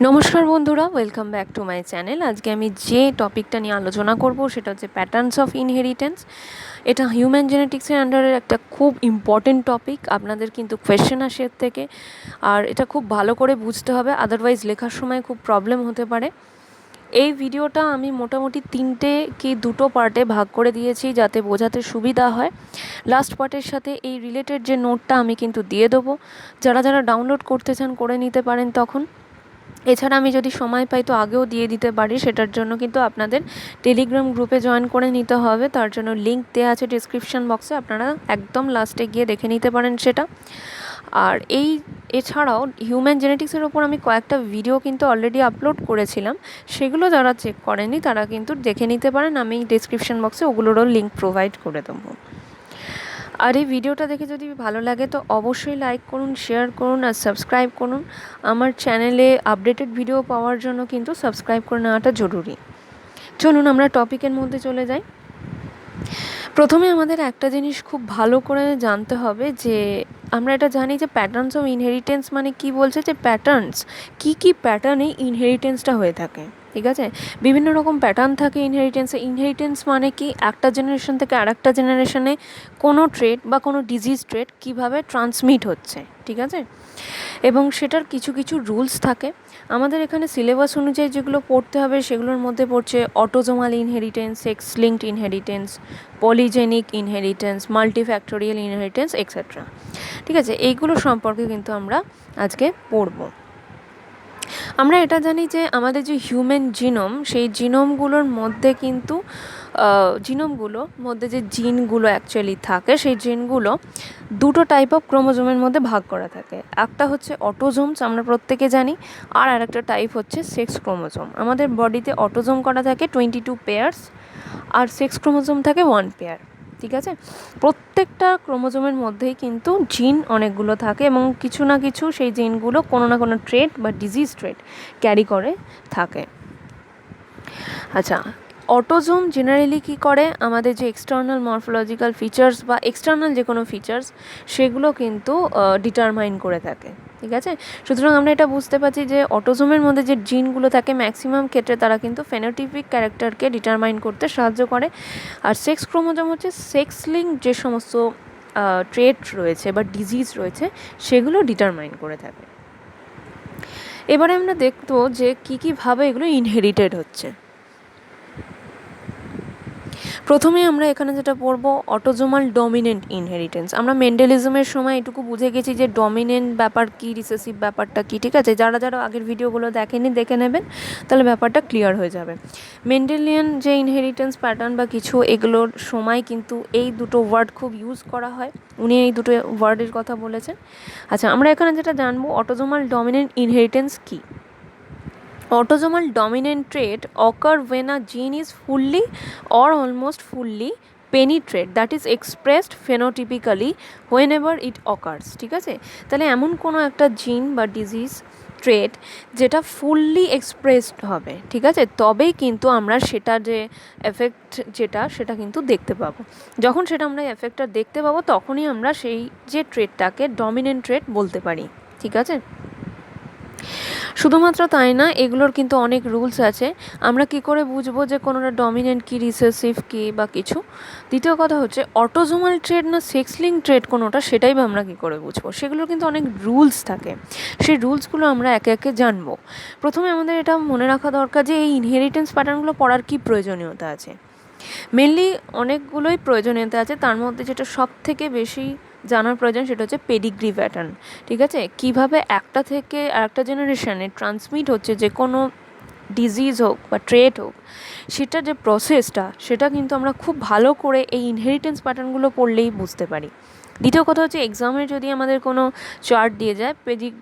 নমস্কার বন্ধুরা, welcome back to my channel. আজকে আমি যে টপিকটা নিয়ে আলোচনা করব সেটা হচ্ছে প্যাটার্নস অফ ইনহেরিটেন্স। এটা হিউম্যান জেনেটিক্সের আন্ডারের একটা খুব ইম্পর্টেন্ট টপিক। আপনাদের কিন্তু কোয়েশ্চেন আসে এর থেকে, আর এটা খুব ভালো করে বুঝতে হবে, আদারওয়াইজ লেখার সময় খুব প্রবলেম হতে পারে। এই ভিডিওটা আমি মোটামুটি 3টে কি 2টো পার্টে ভাগ করে দিয়েছি যাতে বোঝাতে সুবিধা হয়। লাস্ট পার্টের সাথে এই রিলেটেড যে নোটটা আমি কিন্তু দিয়ে দেবো, যারা যারা ডাউনলোড করতে চান করে নিতে পারেন তখন। এছাড়া আমি যদি সময় পাই তো আগেও দিয়ে দিতে পারি, সেটার জন্য কিন্তু আপনাদের টেলিগ্রাম গ্রুপে জয়েন করে নিতে হবে। তার জন্য লিঙ্ক দেওয়া আছে ডিসক্রিপশান বক্সে, আপনারা একদম লাস্টে গিয়ে দেখে নিতে পারেন সেটা। আর এছাড়াও হিউম্যান জেনেটিক্সের ওপর আমি কয়েকটা ভিডিও কিন্তু অলরেডি আপলোড করেছিলাম, সেগুলো যারা চেক করেনি তারা কিন্তু দেখে নিতে পারেন। আমি ডিসক্রিপশান বক্সে ওগুলোরও লিঙ্ক প্রোভাইড করে দেবো। আর এই ভিডিওটা দেখে যদি ভালো লাগে তো অবশ্যই লাইক করুন, শেয়ার করুন আর সাবস্ক্রাইব করুন। আমার চ্যানেলে আপডেটেড ভিডিও পাওয়ার জন্য কিন্তু সাবস্ক্রাইব করে নেওয়াটা জরুরি। চলুন আমরা টপিকের মধ্যে চলে যাই। প্রথমে আমাদের একটা জিনিস খুব ভালো করে জানতে হবে যে আমরা এটা জানি যে প্যাটার্নস অফ ইনহেরিটেন্স মানে কি বলছে, যে প্যাটার্নস কী প্যাটার্নে ইনহেরিটেন্সটা হয়ে থাকে। ঠিক আছে, বিভিন্ন রকম প্যাটার্ন থাকে ইনহেরিটেন্সে। ইনহেরিটেন্স মানে কি, একটা জেনারেশন থেকে আরেকটা জেনারেশনে কোনো ট্রেট বা কোনো ডিজিজ ট্রেট কীভাবে ট্রান্সমিট হচ্ছে। ঠিক আছে, এবং সেটার কিছু কিছু রুলস থাকে। আমাদের এখানে সিলেবাস অনুযায়ী যেগুলো পড়তে হবে সেগুলোর মধ্যে পড়ছে autosomal inheritance, sex linked inheritance, polygenic inheritance, multifactorial inheritance etcetera. ঠিক আছে, এইগুলো সম্পর্কে কিন্তু আমরা আজকে পড়ব। আমরা এটা জানি যে আমাদের যে হিউম্যান জিনোম, সেই জিনোমগুলোর মধ্যে কিন্তু জিনোমগুলোর মধ্যে যে জিনগুলো অ্যাকচুয়ালি থাকে, সেই জিনগুলো দুটো টাইপ অফ ক্রোমোজোমের মধ্যে ভাগ করা থাকে। একটা হচ্ছে অটোজোমস, আমরা প্রত্যেকে জানি, আর আরেকটা টাইপ হচ্ছে সেক্স ক্রোমোজোম। আমাদের বডিতে অটোজোম করা থাকে 22 পেয়ার্স, আর সেক্স ক্রোমোজোম থাকে 1 পেয়ার। ঠিক আছে, প্রত্যেকটা ক্রোমোজোমের মধ্যেই কিন্তু জিন অনেকগুলো থাকে এবং কিছু না কিছু সেই জিনগুলো কোনো না কোনো ট্রেট বা ডিজিজ ট্রেট ক্যারি করে থাকে। আচ্ছা, অটোজোম জেনারেলি কী করে, আমাদের যে এক্সটার্নাল মরফোলজিক্যাল ফিচার্স বা এক্সটার্নাল যে কোনো ফিচার্স সেগুলো কিন্তু ডিটারমাইন করে থাকে। ঠিক আছে, সুতরাং আমরা এটা বুঝতে পারছি যে অটোজোমের মধ্যে যে জিনগুলো থাকে ম্যাক্সিমাম ক্ষেত্রে তারা কিন্তু ফেনোটিপিক ক্যারেক্টারকে ডিটারমাইন করতে সাহায্য করে। আর সেক্স ক্রোমোজোম হচ্ছে সেক্স লিঙ্ক যে সমস্ত ট্রেট রয়েছে বা ডিজিজ রয়েছে সেগুলো ডিটারমাইন করে থাকে। এবারে আমরা দেখব যে কীভাবে এগুলো ইনহেরিটেড হচ্ছে। প্রথমে আমরা এখানে যেটা পড়বো অটোজোমাল ডমিনেন্ট ইনহেরিটেন্স। আমরা মেন্ডেলিজমের সময় এটুকু বুঝে গেছি যে ডমিনেন্ট ব্যাপার কী, রিসেসিভ ব্যাপারটা কী। ঠিক আছে, যারা যারা আগের ভিডিওগুলো দেখেনি দেখে নেবেন, তাহলে ব্যাপারটা ক্লিয়ার হয়ে যাবে। মেন্ডেলিয়ান যে ইনহেরিটেন্স প্যাটার্ন বা কিছু, এগুলোর সময় কিন্তু এই দুটো ওয়ার্ড খুব ইউজ করা হয়। উনি এই দুটো ওয়ার্ডের কথা বলেছেন। আচ্ছা, আমরা এখানে যেটা জানবো autosomal dominant inheritance key. Autosomal dominant trait occur when a gene is fully or almost fully penetrate, that is expressed phenotypically whenever it occurs. ঠিক আছে, তাহলে এমন কোনো একটা জিন বা ডিজিজ ট্রেট যেটা ফুললি এক্সপ্রেসড হবে, ঠিক আছে, তবেই কিন্তু আমরা সেটা যে এফেক্ট সেটা কিন্তু দেখতে পাবো। যখন সেটা আমরা এফেক্টটা দেখতে পাবো তখনই আমরা সেই যে ট্রেটটাকে ডমিনেন্ট ট্রেট বলতে পারি। ঠিক আছে, শুধুমাত্র তাই না, এগুলোর কিন্তু অনেক রুলস আছে। আমরা কি করে বুঝবো যে কোনোটা ডমিনেন্ট কি, রিসেসিভ কি বা কিছু। দ্বিতীয় কথা হচ্ছে অটোজোমাল ট্রেট না সেক্স লিঙ্ক ট্রেট কোনোটা, সেটাই বা আমরা কী করে বুঝবো। সেগুলোর কিন্তু অনেক রুলস থাকে, সেই রুলসগুলো আমরা একে একে জানবো। প্রথমে আমাদের এটা মনে রাখা দরকার যে এই ইনহেরিটেন্স প্যাটার্নগুলো পড়ার কী প্রয়োজনীয়তা আছে। মেনলি অনেকগুলোই প্রয়োজনীয়তা আছে, তার মধ্যে যেটা সব থেকে বেশি জানার প্রয়োজন সেটা হচ্ছে পেডিগ্রি প্যাটার্ন। ঠিক আছে, কীভাবে একটা থেকে আরেকটা জেনারেশনে ট্রান্সমিট হচ্ছে যে কোনো ডিজিজ হোক বা ট্রেট হোক, সেটার যে প্রসেসটা সেটা কিন্তু আমরা খুব ভালো করে এই ইনহেরিটেন্স প্যাটার্নগুলো পড়লেই বুঝতে পারি। দ্বিতীয় কথা হচ্ছে এক্সামে যদি আমাদের কোনো চার্ট দিয়ে যায়,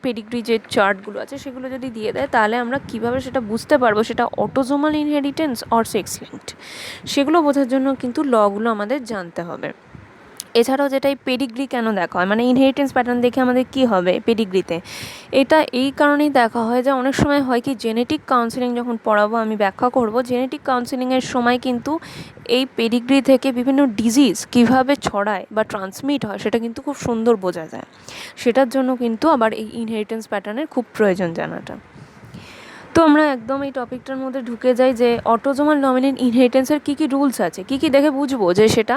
পেডিগ্রি যে চার্টগুলো আছে সেগুলো যদি দিয়ে দেয়, তাহলে আমরা কীভাবে সেটা বুঝতে পারবো সেটা autosomal inheritance or sex linked, সেগুলো বোঝার জন্য কিন্তু লগুলো আমাদের জানতে হবে। এছাড়াও যেটাই পেডিগ্রি কেন দেখা হয়, মানে ইনহেরিটেন্স প্যাটার্ন দেখে আমাদের কী হবে পেডিগ্রিতে, এটা এই কারণেই দেখা হয় যে অনেক সময় হয় কি জেনেটিক কাউন্সেলিং যখন পড়াবো, আমি ব্যাখ্যা করব, জেনেটিক কাউন্সেলিংয়ের সময় কিন্তু এই পেডিগ্রি থেকে বিভিন্ন ডিজিজ কীভাবে ছড়ায় বা ট্রান্সমিট হয় সেটা কিন্তু খুব সুন্দর বোঝা যায়। সেটার জন্য কিন্তু আবার এই ইনহেরিটেন্স প্যাটার্নের খুব প্রয়োজন জানাটা। তো আমরা একদম এই টপিকটার মধ্যে ঢুকে যাই যে অটোজোমাল ডমিনেন্ট ইনহেরিটেন্সের কী কী রুলস আছে, কী কী দেখে বুঝবো যে সেটা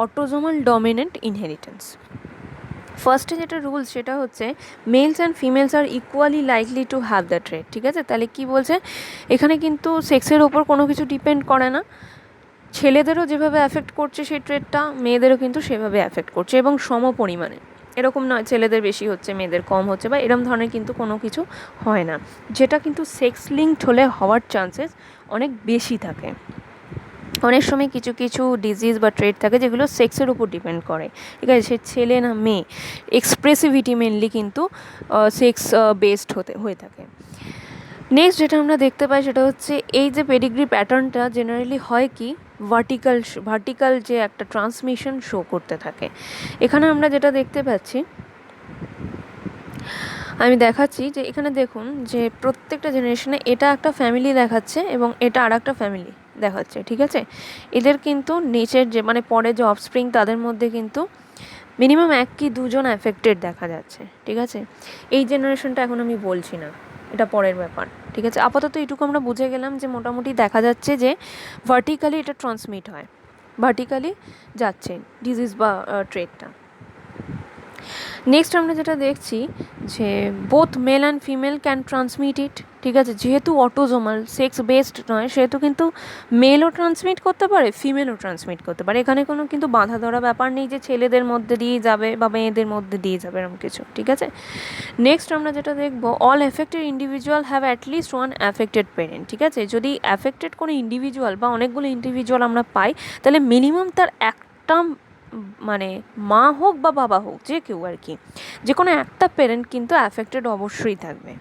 অটোজোমাল ডমিনেন্ট ইনহেরিটেন্স। ফার্স্টে যেটা রুলস সেটা হচ্ছে males and females are equally likely to have the trait. ঠিক আছে, তাহলে কি বলছে এখানে কিন্তু সেক্সের ওপর কোনো কিছু ডিপেন্ড করে না, ছেলেদেরও যেভাবে অ্যাফেক্ট করছে সেই ট্রেটটা মেয়েদেরও কিন্তু সেভাবে অ্যাফেক্ট করছে এবং সম পরিমাণে, এরকম নয় ছেলেদের বেশি হচ্ছে মেয়েদের কম হচ্ছে বা এরকম ধরনের কিন্তু কোনো কিছু হয় না, যেটা কিন্তু সেক্স লিঙ্কড হলে হওয়ার চান্সেস অনেক বেশি থাকে। অনেক সময় কিছু কিছু ডিজিজ বা ট্রেট থাকে যেগুলো সেক্সের উপর ডিপেন্ড করে, ঠিক আছে, সে ছেলে না মেয়ে, এক্সপ্রেসিভিটি মেনলি কিন্তু সেক্স বেসড হয়ে থাকে। নেক্সট যেটা আমরা দেখতে পাই সেটা হচ্ছে এই যে পেডিগ্রি প্যাটার্নটা জেনারেলি হয় কি ভার্টিক্যাল যে একটা ট্রান্সমিশন শো করতে থাকে। এখানে আমরা যেটা দেখতে পাচ্ছি, আমি দেখাচ্ছি যে এখানে দেখুন যে প্রত্যেকটা জেনারেশনে এটা একটা ফ্যামিলি দেখাচ্ছে এবং এটা আর একটা ফ্যামিলি দেখাচ্ছে। ঠিক আছে, এদের কিন্তু নিচের যে মানে পরে যে অফস্প্রিং তাদের মধ্যে কিন্তু মিনিমাম এক কি দুজন অ্যাফেক্টেড দেখা যাচ্ছে। ঠিক আছে, এই জেনারেশনটা এখন আমি বলছি না, এটা পরের ব্যাপার। ঠিক আছে, আপাতত এইটুকু আমরা বুঝে গেলাম যে মোটামুটি দেখা যাচ্ছে যে ভার্টিক্যালি এটা ট্রান্সমিট হয়, ভার্টিক্যালি যাচ্ছে ডিজিজ বা ট্রেটটা। নেক্সট আমরা যেটা দেখছি যে both male and female can transmit it. ঠিক আছে, যেহেতু অটোজোমাল সেক্স বেসড নয় সেহেতু কিন্তু মেলও ট্রান্সমিট করতে পারে ফিমেলও ট্রান্সমিট করতে পারে, এখানে কোনো কিন্তু বাধা ধরা ব্যাপার নেই যে ছেলেদের মধ্যে দিয়ে যাবে বা মেয়েদের মধ্যে দিয়ে যাবে এরকম কিছু। ঠিক আছে, নেক্সট আমরা যেটা দেখবো all affected individual have at least one affected parent. ঠিক আছে, যদি অ্যাফেক্টেড কোনো ইন্ডিভিজুয়াল বা অনেকগুলো ইন্ডিভিজুয়াল আমরা পাই তাহলে মিনিমাম তার একটা মানে মা হোক বা বাবা হোক যে কেউ আর কি, যে কোনো একটা পেরেন্ট কিন্তু অ্যাফেক্টেড অবশ্যই থাকবে,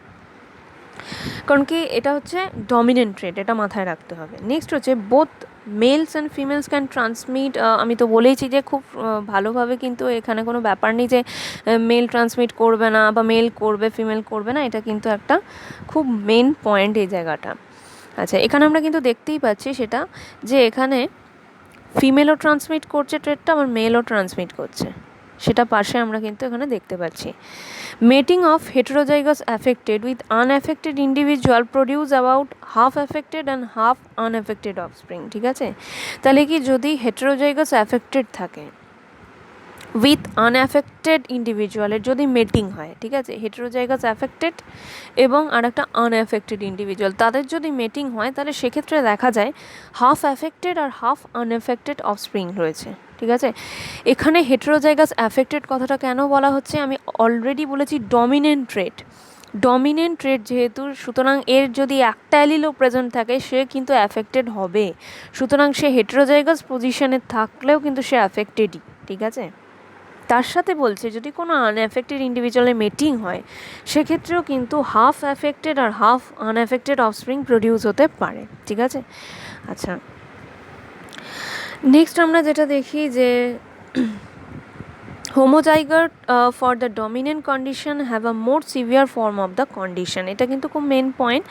কারণ কি এটা হচ্ছে ডমিনেন্ট ট্রেট, এটা মাথায় রাখতে হবে। নেক্সট হচ্ছে both males and females can transmit. আমি তো বলেইছি যে খুব ভালোভাবে কিন্তু এখানে কোনো ব্যাপার নেই যে মেল ট্রান্সমিট করবে না বা মেল করবে ফিমেল করবে না, এটা কিন্তু একটা খুব মেন পয়েন্ট এই জায়গাটা। আচ্ছা, এখানে আমরা কিন্তু দেখতেই পাচ্ছি সেটা যে এখানে ফিমেলও ট্রান্সমিট করছে ট্রেটটা, আবার মেলও ট্রান্সমিট করছে, সেটা পাশে আমরা কিন্তু এখানে দেখতে পাচ্ছি। Mating of heterozygous affected with unaffected individual produce about half affected and half unaffected offspring. ঠিক আছে, তাহলে কি যদি হেটেরোজাইগাস অ্যাফেক্টেড থাকে উইথ আনঅ্যাফেক্টেড ইন্ডিভিজুয়ালের যদি মেটিং হয়, ঠিক আছে, হেটেরোজাইগাস অ্যাফেক্টেড এবং আর একটা আনঅ্যাফেক্টেড ইন্ডিভিজুয়াল তাদের যদি মেটিং হয় তাহলে সেক্ষেত্রে দেখা যায় হাফ অ্যাফেক্টেড আর হাফ আনঅ্যাফেক্টেড অফস্প্রিং রয়েছে। ঠিক আছে, এখানে হেটেরোজাইগাস অ্যাফেক্টেড কথাটা কেন বলা হচ্ছে আমি অলরেডি বলেছি, ডমিনেন্ট ট্রেট যেহেতু, সুতরাং এর যদি একটা অ্যালিলও প্রেজেন্ট থাকে সে কিন্তু অ্যাফেক্টেড হবে, সুতরাং সে হেটেরোজাইগাস পজিশনে থাকলেও কিন্তু সে অ্যাফেক্টেডই। ঠিক আছে, তার সাথে বলছে যদি কোনো আনঅ্যাফেক্টেড ইন্ডিভিজুয়ালের মেটিং হয় সেক্ষেত্রেও কিন্তু হাফ অ্যাফেক্টেড আর হাফ আনঅ্যাফেক্টেড অফস্প্রিং প্রডিউস হতে পারে। ঠিক আছে, আচ্ছা, নেক্সট আমরা যেটা দেখি যে homozygote for the dominant condition have a more severe form of the condition. এটা কিন্তু খুব মেন পয়েন্ট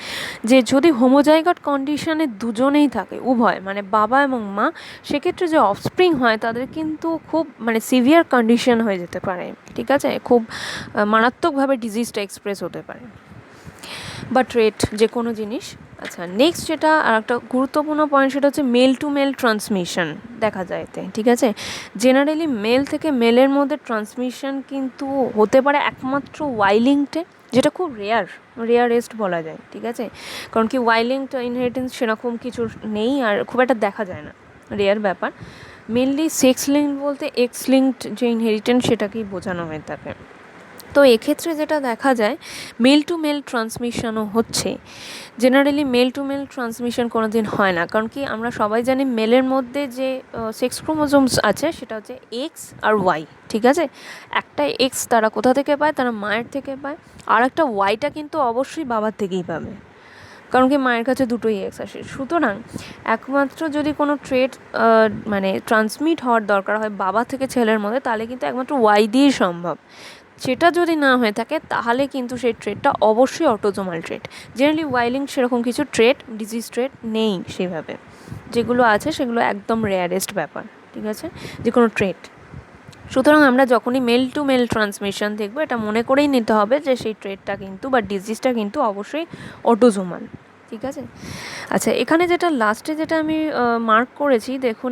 যে যদি হোমোজাইগাট কন্ডিশনে দুজনেই থাকে উভয় মানে বাবা এবং মা, সেক্ষেত্রে যে অফস্প্রিং হয় তাদের কিন্তু খুব মানে সিভিয়ার কন্ডিশন হয়ে যেতে পারে। ঠিক আছে, খুব মারাত্মকভাবে ডিজিজটা এক্সপ্রেস হতে পারে বা ট্রেট যে কোনো জিনিস। আচ্ছা, নেক্সট যেটা আর একটা গুরুত্বপূর্ণ পয়েন্ট সেটা হচ্ছে মেল টু মেল ট্রান্সমিশন দেখা যায় এতে। ঠিক আছে, জেনারেলি মেল থেকে মেলের মধ্যে ট্রান্সমিশন কিন্তু হতে পারে একমাত্র ওয়াই লিঙ্কডে, যেটা খুব রেয়ারেস্ট বলা যায়। ঠিক আছে, কারণ কি ওয়াই লিঙ্কড ইনহেরিটেন্স সেরকম কিছু নেই আর খুব একটা দেখা যায় না, রেয়ার ব্যাপার। মেনলি সেক্স লিঙ্কড বলতে এক্স লিঙ্কড যে ইনহেরিটেন্স সেটাকেই বোঝানো হয়ে থাকে। তো এক্ষেত্রে যেটা দেখা যায় মেল টু মেল ট্রান্সমিশনও হচ্ছে, generally male to male transmission কোনো দিন হয় না, কারণ কি আমরা সবাই জানি মেলের মধ্যে যে সেক্স ক্রোমোজোমস আছে সেটা হচ্ছে এক্স আর ওয়াই। ঠিক আছে, একটা এক্স তারা কোথা থেকে পায়, তারা মায়ের থেকে পায়, আর একটা ওয়াইটা কিন্তু অবশ্যই বাবার থেকেই পাবে, কারণ কি মায়ের কাছে দুটোই এক্স আসে। সুতরাং একমাত্র যদি কোনো ট্রেট মানে ট্রান্সমিট হওয়ার দরকার হয় বাবা থেকে ছেলের মধ্যে তাহলে কিন্তু একমাত্র ওয়াই দিয়েই সম্ভব, সেটা যদি না হয়ে থাকে তাহলে কিন্তু সেই ট্রেটটা অবশ্যই অটোজোমাল ট্রেট। জেনারেলি ওয়াইলিং সেরকম কিছু ডিজিজ ট্রেট নেই সেভাবে, যেগুলো আছে সেগুলো একদম রেয়ারেস্ট ব্যাপার। ঠিক আছে, যে কোনো ট্রেট। সুতরাং আমরা যখনই মেল টু মেল ট্রান্সমিশন দেখবো, এটা মনে করেই নিতে হবে যে সেই ট্রেটটা কিন্তু বা ডিজিজটা কিন্তু অবশ্যই অটোজোমাল। ঠিক আছে। আচ্ছা, এখানে যেটা লাস্টে যেটা আমি মার্ক করেছি দেখুন,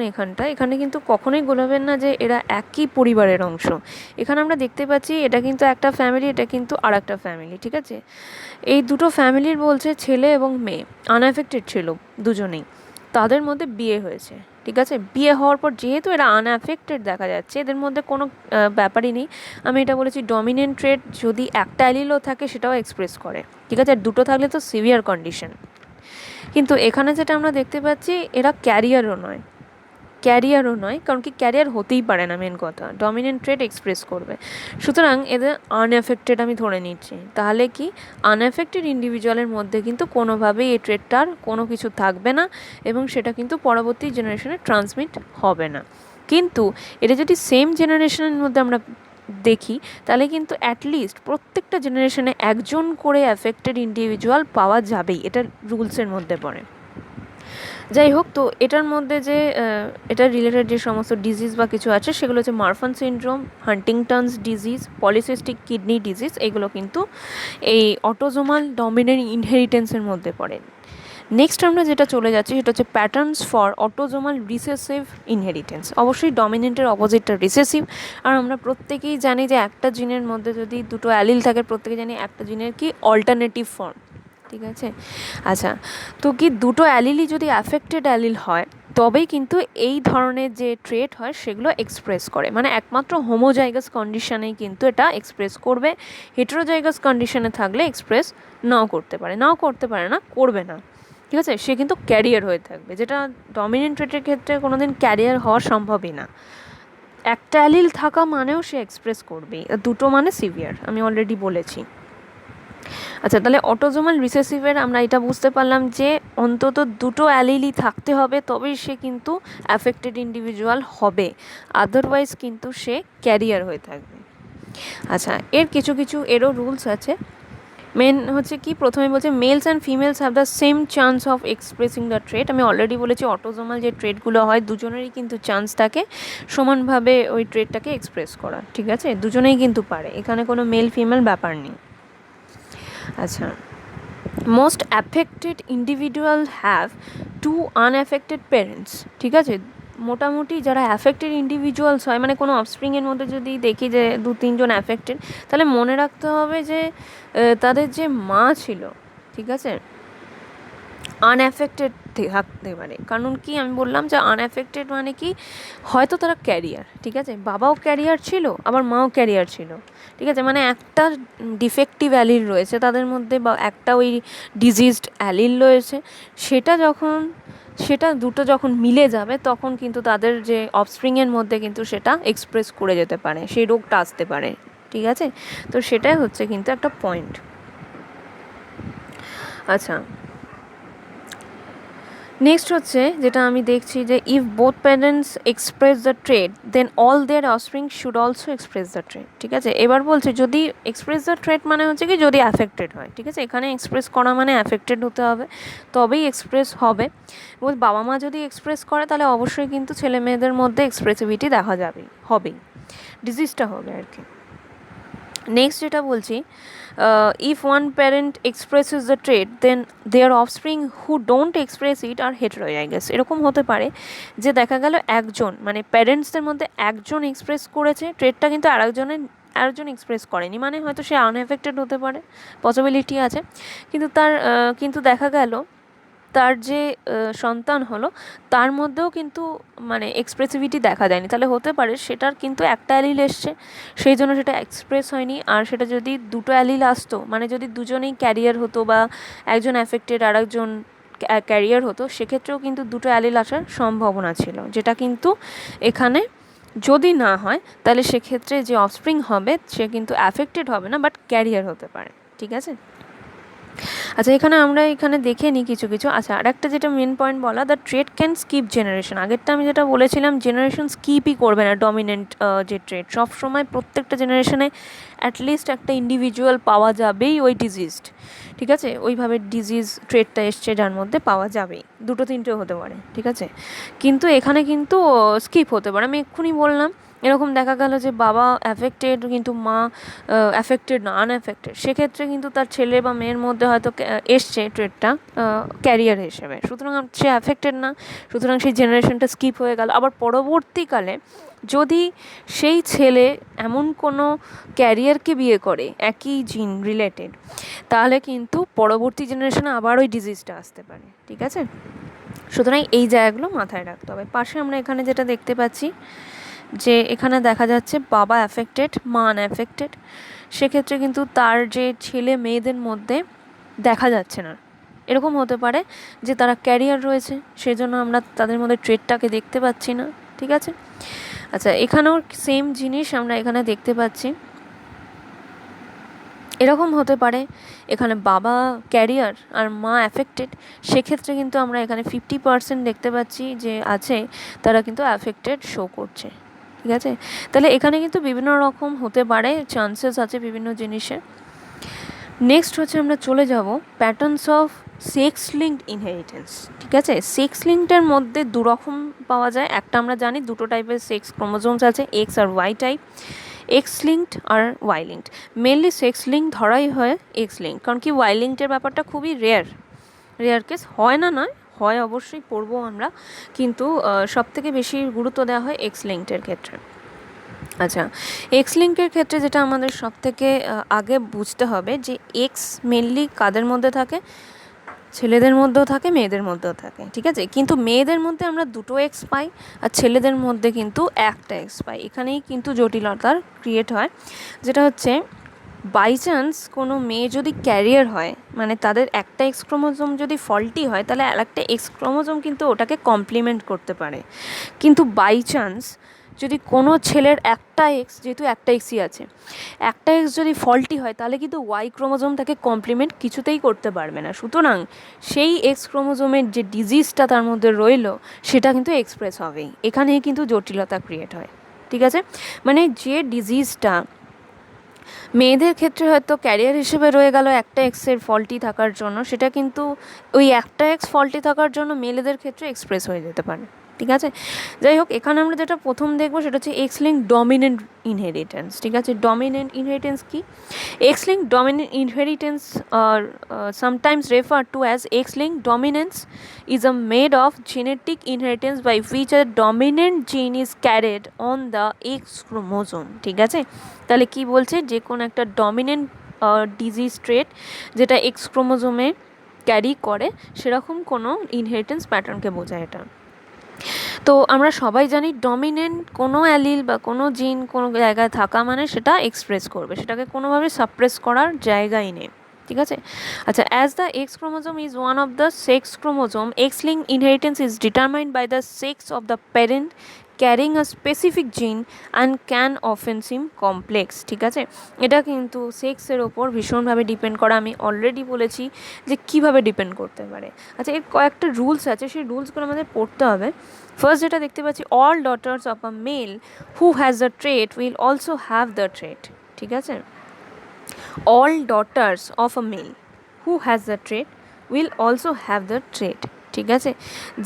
এখানে কিন্তু কখনোই গোলাবেন না যে এরা একই পরিবারের অংশ। এখানে আমরা দেখতে পাচ্ছি এটা কিন্তু একটা ফ্যামিলি, এটা কিন্তু আর একটা ফ্যামিলি। ঠিক আছে, এই দুটো ফ্যামিলির বলছে ছেলে এবং মেয়ে আনএফেক্টেড ছিল দুজনেই, তাদের মধ্যে বিয়ে হয়েছে। ঠিক আছে, বিয়ে হওয়ার পর যেহেতু এরা আনএফেক্টেড দেখা যাচ্ছে, এদের মধ্যে কোনো ব্যাপারই নেই। আমি এটা বলেছি ডমিনেন্ট ট্রেট যদি একটা অ্যালিলও থাকে সেটাও এক্সপ্রেস করে। ঠিক আছে, আর দুটো থাকলে তো সিভিয়ার কন্ডিশন। কিন্তু এখানে যেটা আমরা দেখতে পাচ্ছি এরা ক্যারিয়ারও নয়, কারণ কি ক্যারিয়ার হতেই পারে না, মেন কথা ডমিনেন্ট ট্রেট এক্সপ্রেস করবে। সুতরাং এদের আনএফেক্টেড আমি ধরে নিচ্ছি। তাহলে কি আনএফেক্টেড ইন্ডিভিজুয়ালের মধ্যে কিন্তু কোনোভাবেই এই ট্রেটটার কোনো কিছু থাকবে না এবং সেটা কিন্তু পরবর্তী জেনারেশনে ট্রান্সমিট হবে না। কিন্তু এটা যদি সেম জেনারেশনের মধ্যে আমরা দেখি তাহলে কিন্তু অ্যাটলিস্ট প্রত্যেকটা জেনারেশনে একজন করে অ্যাফেক্টেড ইন্ডিভিজুয়াল পাওয়া যাবেই, এটা রুলসের মধ্যে পড়ে। যাই হোক, তো এটার মধ্যে যে এটার রিলেটেড যে সমস্ত ডিজিজ বা কিছু আছে সেগুলো হচ্ছে Marfan syndrome, Huntington's disease, polycystic kidney disease, এগুলো কিন্তু এই অটোজোমাল ডমিনেন্ট ইনহেরিটেন্সের মধ্যে পড়ে। নেক্সট আমরা যেটা চলে যাচ্ছি সেটা হচ্ছে patterns for autosomal recessive inheritance. অবশ্যই ডমিনেন্টের অপোজিটটা রিসেসিভ, আর আমরা প্রত্যেকেই জানি যে একটা জিনের মধ্যে যদি দুটো অ্যালিল থাকে প্রত্যেকে জানি একটা জিনের কি অল্টারনেটিভ ফর্ম। ঠিক আছে, আচ্ছা, তো কি দুটো অ্যালিলই যদি অ্যাফেক্টেড অ্যালিল হয় তবেই কিন্তু এই ধরনের যে ট্রেট হয় সেগুলো এক্সপ্রেস করে, মানে একমাত্র হোমোজাইগাস কন্ডিশনেই কিন্তু এটা এক্সপ্রেস করবে। হেটেরোজাইগাস কন্ডিশনে থাকলে এক্সপ্রেস নাও করতে পারে না, করবে না। ঠিক আছে, সে কিন্তু ক্যারিয়ার হয়ে থাকবে, যেটা ডমিনেন্ট ট্রেটের ক্ষেত্রে কোনোদিন ক্যারিয়ার হওয়া সম্ভবই না। একটা অ্যালিল থাকা মানেও সে এক্সপ্রেস করবেই, দুটো মানে সিভিয়ার, আমি অলরেডি বলেছি। আচ্ছা, তাহলে অটোজোমাল রিসেসিভের আমরা এটা বুঝতে পারলাম যে অন্তত দুটো অ্যালিলই থাকতে হবে তবেই সে কিন্তু অ্যাফেক্টেড ইন্ডিভিজুয়াল হবে, আদারওয়াইজ কিন্তু সে ক্যারিয়ার হয়ে থাকবে। আচ্ছা, এর কিছু এরও রুলস আছে। মেন হচ্ছে কি, প্রথমে বলছে males and females have the same chance of expressing the trait. আমি অলরেডি বলেছি অটোজোমাল যে ট্রেটগুলো হয় দুজনেরই কিন্তু চান্স থাকে সমানভাবে ওই ট্রেটটাকে এক্সপ্রেস করা। ঠিক আছে, দুজনেই কিন্তু পারে, এখানে কোনো মেল ফিমেল ব্যাপার নেই। আচ্ছা, most affected individual have to আনঅ্যাফেক্টেড parents. ঠিক আছে, মোটামুটি যারা অ্যাফেক্টেড ইন্ডিভিজুয়ালস হয়, মানে কোনো অফস্প্রিংয়ের মধ্যে যদি দেখি যে 2-3 জন অ্যাফেক্টেড, তাহলে মনে রাখতে হবে যে তাদের যে মা ছিল, ঠিক আছে, আনঅ্যাফেক্টেড থাকতে পারে। কারণ কি আমি বললাম যে আনঅ্যাফেক্টেড মানে কি, হয়তো তারা ক্যারিয়ার, ঠিক আছে, বাবাও ক্যারিয়ার ছিল আবার মাও ক্যারিয়ার ছিল। ঠিক আছে, মানে একটা ডিফেক্টিভ অ্যালিল রয়েছে তাদের মধ্যে বা একটা ওই ডিজিজড অ্যালিল রয়েছে, সেটা দুটো যখন মিলে যাবে তখন কিন্তু তাদের যে অফস্প্রিংয়ের মধ্যে কিন্তু সেটা এক্সপ্রেস করে যেতে পারে, সেই রোগটা আসতে পারে। ঠিক আছে, তো সেটাই হচ্ছে কিন্তু একটা পয়েন্ট। আচ্ছা, নেক্সট হচ্ছে যেটা আমি দেখছি যে if both parents express the trait then all their offspring should also express the trait. ঠিক আছে, এবার বলছে যদি এক্সপ্রেস দ্য ট্রেট মানে হচ্ছে কি যদি অ্যাফেক্টেড হয়। ঠিক আছে, এখানে এক্সপ্রেস করা মানে অ্যাফেক্টেড হতে হবে তবেই এক্সপ্রেস হবে। এবং বাবা মা যদি এক্সপ্রেস করে তাহলে অবশ্যই কিন্তু ছেলে মেয়েদের মধ্যে এক্সপ্রেসিভিটি দেখা হবেই, ডিজিজটা হবে আর কি। নেক্সট যেটা বলছি, if one parent expresses the trait then their offspring who don't express it are heterozygous. এরকম হতে পারে যে দেখা গেল একজন, মানে প্যারেন্টসদের মধ্যে একজন এক্সপ্রেস করেছে ট্রেটটা কিন্তু আরেকজন এক্সপ্রেস করেনি, মানে হয়তো সে আনএফেক্টেড হতে পারে, পসিবিলিটি আছে। কিন্তু দেখা গেল তার যে সন্তান হলো তার মধ্যেও কিন্তু মানে এক্সপ্রেসিভিটি দেখা যায়নি, তাহলে হতে পারে সেটার কিন্তু একটা অ্যালিল এসছে সেই জন্য সেটা এক্সপ্রেস হয়নি। আর সেটা যদি দুটো অ্যালিল আসতো, মানে যদি দুজনেই ক্যারিয়ার হতো বা একজন অ্যাফেক্টেড আর একজন ক্যারিয়ার হতো, সেক্ষেত্রেও কিন্তু দুটো অ্যালিল আসার সম্ভাবনা ছিল, যেটা কিন্তু এখানে যদি না হয় তাহলে সেক্ষেত্রে যে অফস্প্রিং হবে সে কিন্তু অ্যাফেক্টেড হবে না বাট ক্যারিয়ার হতে পারে। ঠিক আছে, আচ্ছা, আমরা এখানে দেখে নিই কিছু। আচ্ছা, আর একটা যেটা মেন পয়েন্ট বলা, the trade can skip generation. আগেরটা আমি যেটা বলেছিলাম জেনারেশন স্কিপই করবে না ডমিনেন্ট যে ট্রেড, সবসময় প্রত্যেকটা জেনারেশনে অ্যাটলিস্ট একটা ইন্ডিভিজুয়াল পাওয়া যাবেই ওই ডিজিজড। ঠিক আছে, ওইভাবে ডিজিজ ট্রেটটা এসছে যার মধ্যে পাওয়া যাবেই, দুটো তিনটেও হতে পারে, ঠিক আছে। কিন্তু এখানে কিন্তু স্কিপ হতে পারে, আমি এক্ষুনি বললাম এরকম দেখা গেল যে বাবা অ্যাফেক্টেড কিন্তু মা অ্যাফেক্টেড না, আনঅ্যাফেক্টেড, সেক্ষেত্রে কিন্তু তার ছেলে বা মেয়ের মধ্যে হয়তো এসছে ট্রেটটা ক্যারিয়ার হিসেবে, সুতরাং সে অ্যাফেক্টেড না, সুতরাং সেই জেনারেশনটা স্কিপ হয়ে গেল। আবার পরবর্তীকালে যদি সেই ছেলে এমন কোনো ক্যারিয়ারকে বিয়ে করে একই জিন রিলেটেড, তাহলে কিন্তু পরবর্তী জেনারেশনে আবার ওই ডিজিজটা আসতে পারে, ঠিক আছে। সুতরাং এই জায়গাগুলো মাথায় রাখতে হবে। পাশে আমরা এখানে যেটা দেখতে পাচ্ছি যে এখানে দেখা যাচ্ছে বাবা অ্যাফেক্টেড, মা আনঅ্যাফেক্টেড, সেক্ষেত্রে কিন্তু তার যে ছেলে মেয়েদের মধ্যে দেখা যাচ্ছে না, এরকম হতে পারে যে তারা ক্যারিয়ার রয়েছে, সেজন্য আমরা তাদের মধ্যে ট্রেটটাকে দেখতে পাচ্ছি না, ঠিক আছে। আচ্ছা, এখানেও সেম জিনিস আমরা এখানে দেখতে পাচ্ছি, এরকম হতে পারে এখানে বাবা ক্যারিয়ার আর মা অ্যাফেক্টেড, সেক্ষেত্রে কিন্তু আমরা এখানে 50% দেখতে পাচ্ছি যে আছে তারা কিন্তু অ্যাফেক্টেড শো করছে, ঠিক আছে। তাহলে এখানে কিন্তু বিভিন্ন রকম হতে পারে, চান্সেস আছে বিভিন্ন জিনিসের। নেক্সট হচ্ছে আমরা চলে যাব patterns of sex linked inheritance, ঠিক আছে। সেক্স লিঙ্কটার মধ্যে দু রকম পাওয়া যায়, একটা আমরা জানি দুটো টাইপের সেক্স ক্রোমোজোমস আছে, এক্স আর ওয়াই টাইপ, এক্স লিঙ্কড আর Y linked. Mainly sex link ধরাই হয় এক্স লিঙ্ক, কারণ কি ওয়াই লিঙ্কটের ব্যাপারটা খুবই রেয়ার কেস, হয় না নয়, হয় অবশ্যই, পড়বো আমরা, কিন্তু সবথেকে বেশি গুরুত্ব দেওয়া হয় এক্স লিঙ্কটের ক্ষেত্রে। আচ্ছা, এক্স লিঙ্কের ক্ষেত্রে যেটা আমাদের সবথেকে আগে বুঝতে হবে যে এক্স মেনলি কাদের মধ্যে থাকে, ছেলেদের মধ্যেও থাকে মেয়েদের মধ্যেও থাকে, ঠিক আছে। কিন্তু মেয়েদের মধ্যে আমরা দুটো এক্স পাই আর ছেলেদের মধ্যে কিন্তু একটা এক্স পাই, এখানেই কিন্তু জটিলতার ক্রিয়েট হয়, যেটা হচ্ছে বাই চান্স কোনো মেয়ে যদি ক্যারিয়ার হয়, মানে তাদের একটা এক্স ক্রোমোজোম যদি ফল্টি হয়, তাহলে আরেকটা এক্স ক্রোমোজোম কিন্তু ওটাকে কমপ্লিমেন্ট করতে পারে। কিন্তু বাই চান্স যদি কোনো ছেলের একটা এক্স, যেহেতু একটা এক্সই আছে, একটা এক্স যদি ফল্টি হয়, তাহলে কিন্তু ওয়াই ক্রোমোজোম তাকে কমপ্লিমেন্ট কিছুতেই করতে পারবে না, সুতরাং সেই এক্স ক্রোমোজোমের যে ডিজিজটা তার মধ্যে রইল সেটা কিন্তু এক্সপ্রেস হবেই, এখানেই কিন্তু জটিলতা ক্রিয়েট হয়, ঠিক আছে। মানে যে ডিজিজটা মেয়েদের ক্ষেত্রে হয়তো ক্যারিয়ার হিসেবে রয়ে গেল একটা এক্সের ফল্টি থাকার জন্য, সেটা কিন্তু ওই একটা এক্স ফল্টি থাকার জন্য মেয়েদের ক্ষেত্রে এক্সপ্রেস হয়ে যেতে পারে, ঠিক আছে। যাই হোক, এখানে আমরা যেটা প্রথম দেখবো সেটা হচ্ছে এক্স লিঙ্ক ডমিনেন্ট ইনহেরিটেন্স, ঠিক আছে। ডমিনেন্ট ইনহেরিটেন্স কি? X linked dominant inheritance are sometimes referred to as X-linked dominance is a made of genetic inheritance by which a dominant gene is carried on the X chromosome, ঠিক আছে। তাহলে কি বলছে, যে কোনো একটা ডমিনেন্ট ডিজিজ ট্রেট যেটা এক্স ক্রোমোজোমে ক্যারি করে, সেরকম কোনো ইনহেরিটেন্স প্যাটার্নকে বোঝায় এটা। তো আমরা সবাই জানি ডমিনেন্ট কোনো অ্যালিল বা কোনো জিন কোনো জায়গায় থাকা মানে সেটা এক্সপ্রেস করবে, সেটাকে কোনোভাবে সাপ্রেস করার জায়গাই নেই, ঠিক আছে। আচ্ছা, as the X chromosome is one of the sex chromosome, X link inheritance is determined by the sex of the parent carrying a specific gene and can often seem complex, ঠিক আছে। এটা কিন্তু সেক্সের ওপর ভীষণভাবে ডিপেন্ড করা, আমি already বলেছি যে কীভাবে ডিপেন্ড করতে পারে। আচ্ছা, এর কয়েকটা রুলস আছে, সেই রুলসগুলো আমাদের পড়তে হবে। ফার্স্ট যেটা দেখতে পাচ্ছি, all daughters of a male who has the trait will also have the trait, ঠিক আছে। All daughters of a male who has the trait will also have the trait, ঠিক আছে।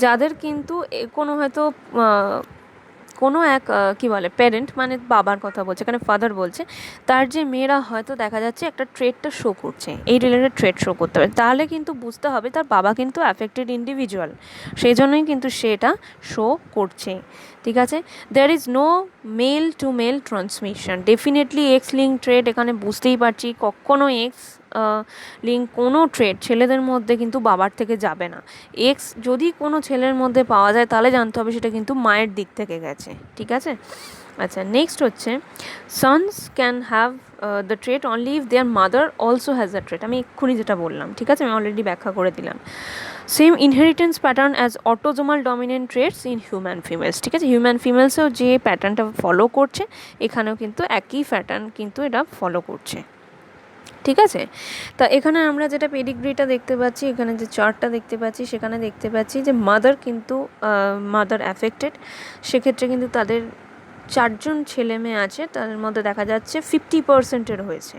যাদের কিন্তু কোনো হয়তো কোনো এক কী বলে প্যারেন্ট, মানে বাবার কথা বলছে এখানে, ফাদার বলছে, তার যে মেয়েরা হয়তো দেখা যাচ্ছে একটা ট্রেটটা শো করছে, এই রিলেটেড ট্রেট শো করতে পারে, তাহলে কিন্তু বুঝতে হবে তার বাবা কিন্তু অ্যাফেক্টেড ইন্ডিভিজুয়াল, সেই জন্যই কিন্তু সেটা শো করছে, ঠিক আছে। There is no male to male transmission, definitely X link trait, এখানে বুঝতেই পারছি কখনো এক্স লিঙ্ক কোনো ট্রেট ছেলেদের মধ্যে কিন্তু বাবার থেকে যাবে না। এক্স যদি কোনো ছেলের মধ্যে পাওয়া যায় তাহলে জানতে হবে সেটা কিন্তু মায়ের দিক থেকে গেছে, ঠিক আছে। আচ্ছা, নেক্সট হচ্ছে sons can have the trait only if their mother also has the trait, আমি এক্ষুনি যেটা বললাম, ঠিক আছে, আমি অলরেডি ব্যাখ্যা করে দিলাম। Same inheritance pattern as autosomal dominant traits in human females, ঠিক আছে। হিউম্যান ফিমেলসেও যে প্যাটার্নটা ফলো করছে, এখানেও কিন্তু একই প্যাটার্ন কিন্তু এটা ফলো করছে, ঠিক আছে। তা এখানে আমরা যেটা পেডিগ্রিটা দেখতে পাচ্ছি, এখানে যে চার্টটা দেখতে পাচ্ছি, সেখানে দেখতে পাচ্ছি যে মাদার কিন্তু মাদার অ্যাফেক্টেড, সেক্ষেত্রে কিন্তু তাদের 4 জন ছেলে মেয়ে আছে, তাদের মধ্যে দেখা যাচ্ছে 50%-এর হয়েছে,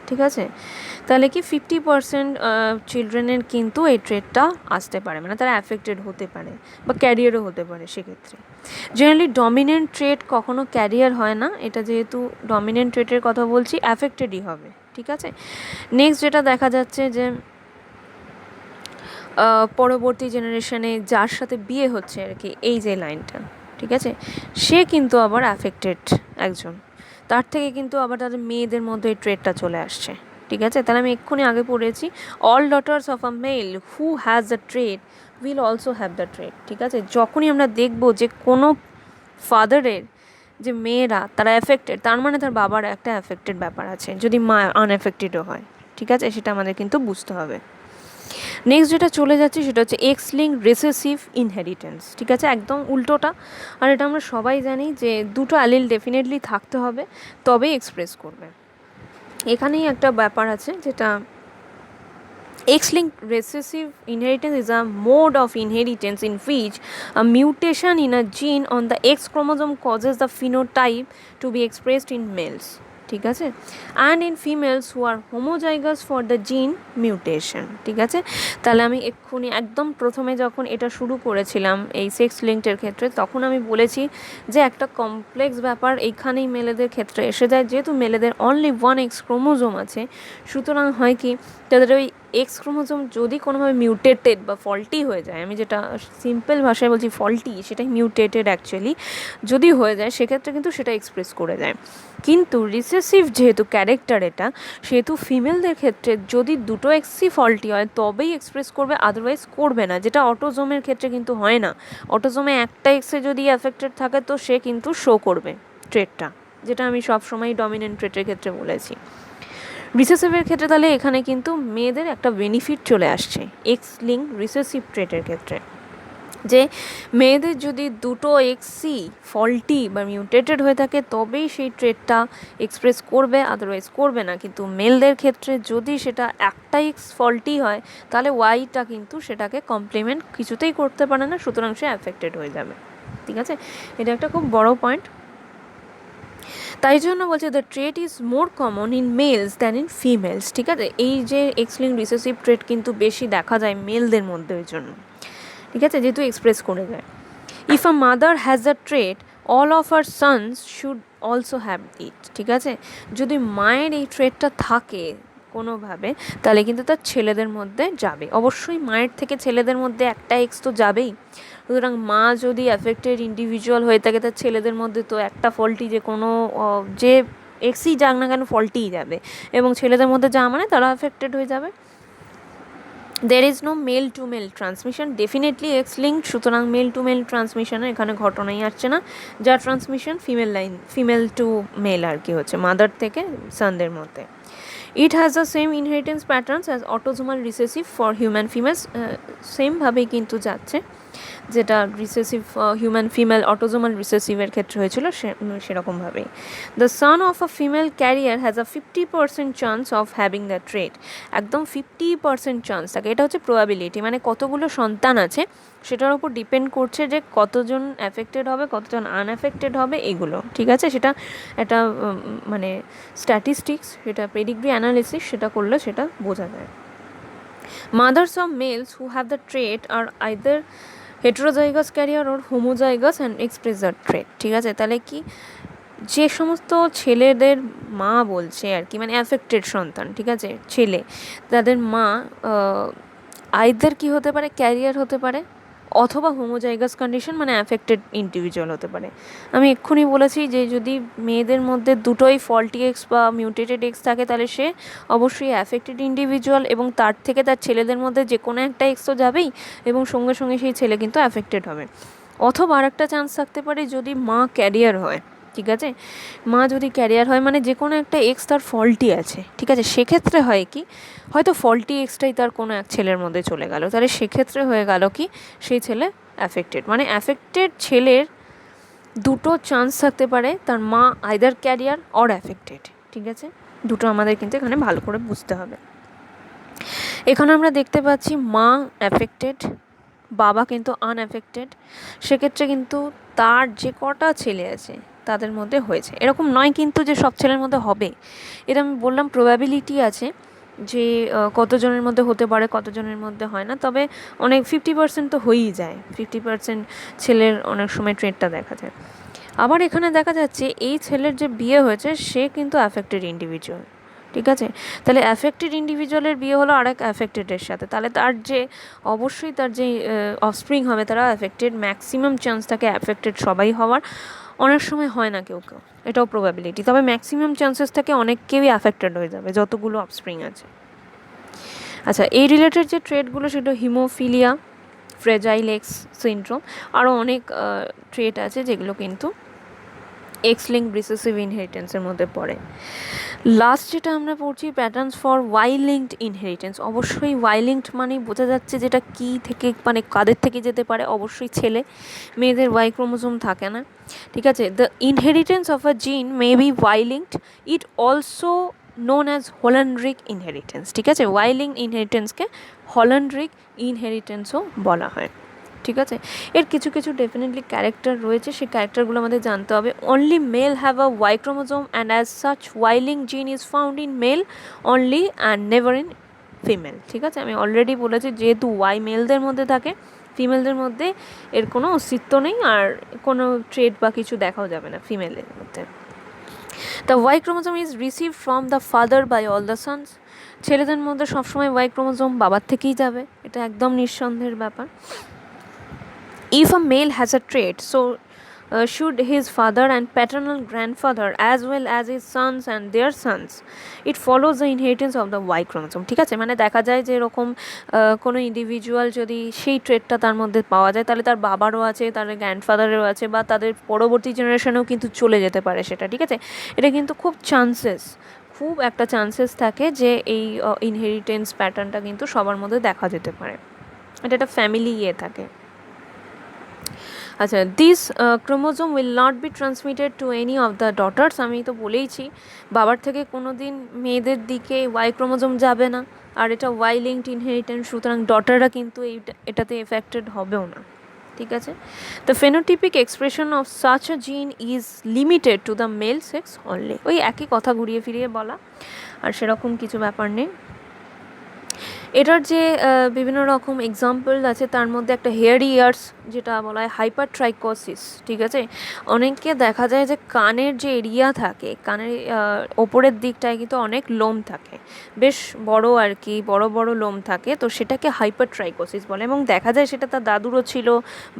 ঠিক আছে, তাহলে কি 50% চিলড্রেনের কিন্তু এই ট্রেটটা আসতে পারে, মানে তারা অ্যাফেক্টেড হতে পারে বা ক্যারিয়ারও হতে পারে সেক্ষেত্রে। জেনারেলি ডমিনেন্ট ট্রেট কখনো ক্যারিয়ার হয় না, এটা যেহেতু ডমিনেন্ট ট্রেটের কথা বলছি, অ্যাফেক্টেডই হবে। ঠিক আছে, নেক্সট যেটা দেখা যাচ্ছে যে পরবর্তী জেনারেশনে যার সাথে বিয়ে হচ্ছে আর কি, এই যে লাইনটা, ঠিক আছে, সে কিন্তু আবার অ্যাফেক্টেড একজন, তার থেকে কিন্তু আবার তাদের মেয়েদের মধ্যে এই ট্রেটটা চলে আসছে। ঠিক আছে, তাহলে আমি এক্ষুনি আগে পড়েছি, all daughters of a male who has the trait will also have the trait. ঠিক আছে, যখনই আমরা দেখব যে কোনো ফাদারের যে মেয়েরা তারা অ্যাফেক্টেড, তার মানে তার বাবার একটা অ্যাফেক্টেড ব্যাপার আছে, যদি মা আনএফেক্টেডও হয়। ঠিক আছে, সেটা আমাদের কিন্তু বুঝতে হবে। নেক্সট যেটা চলে যাচ্ছে সেটা হচ্ছে এক্স লিঙ্ক রিসেসিভ ইনহেরিটেন্স। ঠিক আছে, একদম উল্টোটা, আর এটা আমরা সবাই জানি যে দুটো অ্যালিল ডেফিনেটলি থাকতে হবে তবেই এক্সপ্রেস করবে। এখানেই একটা ব্যাপার আছে যেটা X-linked recessive inheritance is a mode of inheritance in which a mutation in a gene on the X chromosome causes the phenotype to be expressed in males. ঠিক আছে, and in females who are homozygous for the gene mutation. ঠিক আছে, তাহলে আমি এক্ষুনি একদম প্রথমে যখন এটা শুরু করেছিলাম এই সেক্স লিঙ্কটের ক্ষেত্রে, তখন আমি বলেছি যে একটা কমপ্লেক্স ব্যাপার এইখানেই মেলেদের ক্ষেত্রে এসে যায়, যেহেতু মেলেদের অনলি 1 X ক্রোমোজোম আছে, সুতরাং হয় কি তাদের ওই এক্স ক্রোমোজোম যদি কোনোভাবে মিউটেটেড বা ফল্টি হয়ে যায়, আমি যেটা সিম্পল ভাষায় বলছি ফল্টি, সেটাই মিউটেটেড অ্যাকচুয়ালি, যদি হয়ে যায় সেক্ষেত্রে কিন্তু সেটা এক্সপ্রেস করে যায়। কিন্তু রিসেসিভ যেহেতু ক্যারেক্টার এটা, সেহেতু ফিমেলদের ক্ষেত্রে যদি দুটো এক্সই ফল্টি হয় তবেই এক্সপ্রেস করবে, আদারওয়াইজ করবে না, যেটা অটোজোমের ক্ষেত্রে কিন্তু হয় না। অটোজোমে একটা এক্সে যদি অ্যাফেক্টেড থাকে তো সে কিন্তু শো করবে ট্রেটটা, যেটা আমি সবসময় ডমিনেন্ট ট্রেটের ক্ষেত্রে বলেছি। রিসেসিভের ক্ষেত্রে তাহলে এখানে কিন্তু মেয়েদের একটা বেনিফিট চলে আসছে এক্স লিঙ্ক রিসেসিভ ট্রেটের ক্ষেত্রে, যে মেয়েদের যদি দুটো এক্সই ফল্টি বা মিউটেটেড হয়ে থাকে তবেই সেই ট্রেটটা এক্সপ্রেস করবে, আদারওয়াইজ করবে না। কিন্তু মেলদের ক্ষেত্রে যদি সেটা একটা এক্স ফল্টি হয় তাহলে ওয়াইটা কিন্তু সেটাকে কমপ্লিমেন্ট কিছুতেই করতে পারে না, সুতরাং সে অ্যাফেক্টেড হয়ে যাবে। ঠিক আছে, এটা একটা খুব বড় পয়েন্ট। তাই জন্য বলছে the trait is more common in males than in females. ঠিক আছে, এই যে এক্স লিঙ্ক রিসেসিভ ট্রেট কিন্তু বেশি দেখা যায় মেলদের মধ্যে, ওই জন্য। ঠিক আছে, যেহেতু এক্সপ্রেস করে যায়। If a mother has a trait all of her sons should also have it. ঠিক আছে, যদি মায়ের এই ট্রেটটা থাকে কোনোভাবে তাহলে কিন্তু তার ছেলেদের মধ্যে যাবে, অবশ্যই মায়ের থেকে ছেলেদের মধ্যে একটা এক্স তো যাবেই। সুতরাং মা যদি অ্যাফেক্টেড ইন্ডিভিজুয়াল হয়ে থাকে তার ছেলেদের মধ্যে তো একটা ফল্টি যে কোনো যে এক্সই যাক না কেন ফল্টিই যাবে, এবং ছেলেদের মধ্যে যা মানে তারা অ্যাফেক্টেড হয়ে যাবে। There is no male to male transmission, definitely X linked, সুতরাং মেল টু মেল ট্রান্সমিশনের এখানে ঘটনাই আসছে না, যার ট্রান্সমিশন ফিমেল টু মেল আর কি হচ্ছে, মাদার থেকে সানদের মধ্যে। It has the same inheritance patterns as autosomal recessive for human females. সেমভাবেই কিন্তু যাচ্ছে, যেটা রিসেসিভ হিউম্যান ফিমেল অটোজোমাল রিসেসিভের ক্ষেত্রে হয়েছিল সেরকমভাবেই। The son of a female carrier has a 50% chance of having the trait. একদম 50% চান্স থাকে, এটা হচ্ছে প্রবাবিলিটি, মানে কতগুলো সন্তান আছে সেটার উপর ডিপেন্ড করছে যে কতজন অ্যাফেক্টেড হবে কতজন আনঅ্যাফেক্টেড হবে এগুলো। ঠিক আছে, সেটা একটা মানে স্ট্যাটিস্টিক্স, সেটা পেডিগ্রি অ্যানালিসিস, সেটা করলে সেটা বোঝা যায়। Mothers of males who have the trait are either heterozygous carrier or homozygous and express the trait. ঠিক আছে, তাহলে কি যে সমস্ত ছেলেদের মা বলছে আর কি, মানে অ্যাফেক্টেড সন্তান, ঠিক আছে, ছেলে, তাদের মা আইদার কি হতে পারে, ক্যারিয়ার হতে পারে, অথবা হোমোজাইগাস কন্ডিশন মানে অ্যাফেক্টেড ইন্ডিভিজুয়াল হতে পারে। আমি এক্ষুনি বলেছি যে যদি মেয়েদের মধ্যে দুটোই ফল্টি এক্স বা মিউটেটেড এক্স থাকে তাহলে সে অবশ্যই অ্যাফেক্টেড ইন্ডিভিজুয়াল, এবং তার থেকে তার ছেলেদের মধ্যে যে কোনো একটা এক্স তো যাবেই, এবং সঙ্গে সঙ্গে সেই ছেলে কিন্তু অ্যাফেক্টেড হবে। অথবা আর একটা চান্স থাকতে পারে যদি মা ক্যারিয়ার হয়। ঠিক আছে, মা যদি ক্যারিয়ার হয় মানে যে কোনো একটা এক্স তার ফল্টি আছে। ঠিক আছে, সেক্ষেত্রে হয় কি, হয়তো ফল্টি এক্সটাই তার কোনো এক ছেলের মধ্যে চলে গেল, তাহলে সেক্ষেত্রে হয়ে গেল কি সেই ছেলে অ্যাফেক্টেড, মানে অ্যাফেক্টেড ছেলের দুটো চান্স থাকতে পারে, তার মা আইদার ক্যারিয়ার অর অ্যাফেক্টেড। ঠিক আছে, দুটো আমাদের কিন্তু এখানে ভালো করে বুঝতে হবে। এখানে আমরা দেখতে পাচ্ছি মা অ্যাফেক্টেড, বাবা কিন্তু আনঅ্যাফেক্টেড, সেক্ষেত্রে কিন্তু তার যে কটা ছেলে আছে তাদের মধ্যে হয়েছে। এরকম নয় কিন্তু যে সব ছেলের মধ্যে হবে, এটা আমি বললাম প্রবাবিলিটি আছে যে কতজনের মধ্যে হতে পারে, কতজনের মধ্যে হয় না। তবে অনেক 50% তো হয়েই যায়, 50% ছেলের অনেক সময় ট্রেডটা দেখা যায়। আবার এখানে দেখা যাচ্ছে এই ছেলের যে বিয়ে হয়েছে সে কিন্তু অ্যাফেক্টেড ইন্ডিভিজুয়াল, ঠিক আছে। তাহলে অ্যাফেক্টেড ইন্ডিভিজুয়ালের বিয়ে হলো আরেক অ্যাফেক্টেডের সাথে, তাহলে তার যে অবশ্যই তার যে অফস্প্রিং হবে তারা অ্যাফেক্টেড, ম্যাক্সিমাম চান্স থাকে অ্যাফেক্টেড সবাই হওয়ার, অনেক সময় হয় না কেউ কেউ, এটাও প্রবাবিলিটি। তবে ম্যাক্সিমাম চান্সেস থাকে অনেক কেউই অ্যাফেক্টেড হয়ে যাবে যতগুলো অফস্প্রিং আছে। আচ্ছা, এই রিলেটেড যে ট্রেডগুলো সেটা হিমোফিলিয়া, ফ্রেজাইল এক্স সিনড্রোম, আরও অনেক ট্রেড আছে যেগুলো কিন্তু এক্স লিঙ্ক রিসেসিভ ইনহেরিটেন্সের মধ্যে পড়ে। লাস্ট যেটা আমরা পড়ছি patterns for Y linked inheritance. অবশ্যই ওয়াই লিঙ্কড মানে বোঝা যাচ্ছে যেটা কী থেকে মানে কাদের থেকে যেতে পারে, অবশ্যই ছেলে, মেয়েদের ওয়াই ক্রোমোজোম থাকে না, ঠিক আছে। The inheritance of a gene may be Y linked, it also known as holandric inheritance, ঠিক আছে। ওয়াই লিঙ্কড ইনহেরিটেন্সকে হল্যান্ড্রিক ইনহেরিটেন্সও বলা হয়, ঠিক আছে। এর কিছু কিছু ডেফিনেটলি ক্যারেক্টার রয়েছে, সেই ক্যারেক্টারগুলো আমাদের জানতে হবে। Only male have a Y chromosome and as such Y link gene is found in male only and never in female, ঠিক আছে। আমি অলরেডি বলেছি যেহেতু ওয়াই মেলদের মধ্যে থাকে, ফিমেলদের মধ্যে এর কোনো অস্তিত্ব নেই, আর কোনো ট্রেড বা কিছু দেখাও যাবে না ফিমেলের মধ্যে। The Y chromosome is receive from the father by all the sons. ছেলেদের মধ্যে সবসময় ওয়াই ক্রোমোজোম বাবার থেকেই যাবে, এটা একদম নিঃসন্দেহের ব্যাপার। If a male has a trait, so should his father and paternal grandfather as well as his sons and their sons. It follows the inheritance of the Y chromosome, ঠিক আছে। মানে দেখা যায় যে এরকম কোনো ইন্ডিভিজুয়াল যদি সেই ট্রেটটা তার মধ্যে পাওয়া যায় তাহলে তার বাবারও আছে, তার গ্র্যান্ডফাদারেরও আছে, বা তাদের পরবর্তী জেনারেশনেও কিন্তু চলে যেতে পারে সেটা, ঠিক আছে। এটা কিন্তু খুব একটা চান্সেস থাকে যে এই ইনহেরিটেন্স প্যাটার্নটা কিন্তু সবার মধ্যে দেখা যেতে পারে, এটা একটা ফ্যামিলি থাকে। আচ্ছা, this chromosome will not be transmitted to any of the daughters. আমি তো বলেইছি বাবার থেকে কোনো দিন মেয়েদের দিকে ওয়াই ক্রোমোজোম যাবে না, আর এটা ওয়াই লিঙ্কড ইনহেরিটেন্স, সুতরাং ডটাররা কিন্তু এটাতে এফেক্টেড হবেও না, ঠিক আছে। The phenotypic expression of such a gene is limited to the male sex only. ওই একই কথা ঘুরিয়ে ফিরিয়ে বলা, আর সেরকম কিছু ব্যাপার নেই। এটার যে বিভিন্ন রকম এক্সাম্পল আছে তার মধ্যে একটা হেয়ার ইয়ার্স যেটা বলা হয় হাইপারট্রাইকোসিস, ঠিক আছে। অনেককে দেখা যায় যে কানের যে এরিয়া থাকে, কানের ওপরের দিকটায় কিন্তু অনেক লোম থাকে, বেশ বড় আর কি, বড় বড় লোম থাকে, তো সেটাকে হাইপারট্রাইকোসিস বলে। এবং দেখা যায় সেটা তার দাদুরও ছিল,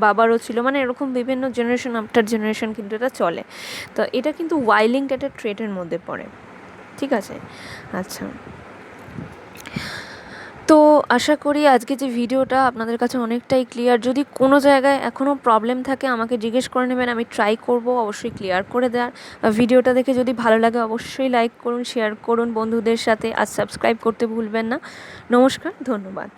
বাবারও ছিল, মানে এরকম বিভিন্ন জেনারেশন আফটার জেনারেশন কিন্তু এটা চলে। তো এটা কিন্তু ওয়াই লিঙ্কড একটা ট্রেটের মধ্যে পড়ে, ঠিক আছে। আচ্ছা, তো আশা করি আজকে যে ভিডিওটা আপনাদের কাছে অনেকটাই ক্লিয়ার। যদি কোনো জায়গায় এখনও প্রবলেম থাকে আমাকে জিজ্ঞেস করে নেবেন, আমি ট্রাই করব অবশ্যই ক্লিয়ার করে দেওয়ার। ভিডিওটা দেখে যদি ভালো লাগে অবশ্যই লাইক করুন, শেয়ার করুন বন্ধুদের সাথে, আর সাবস্ক্রাইব করতে ভুলবেন না। নমস্কার, ধন্যবাদ।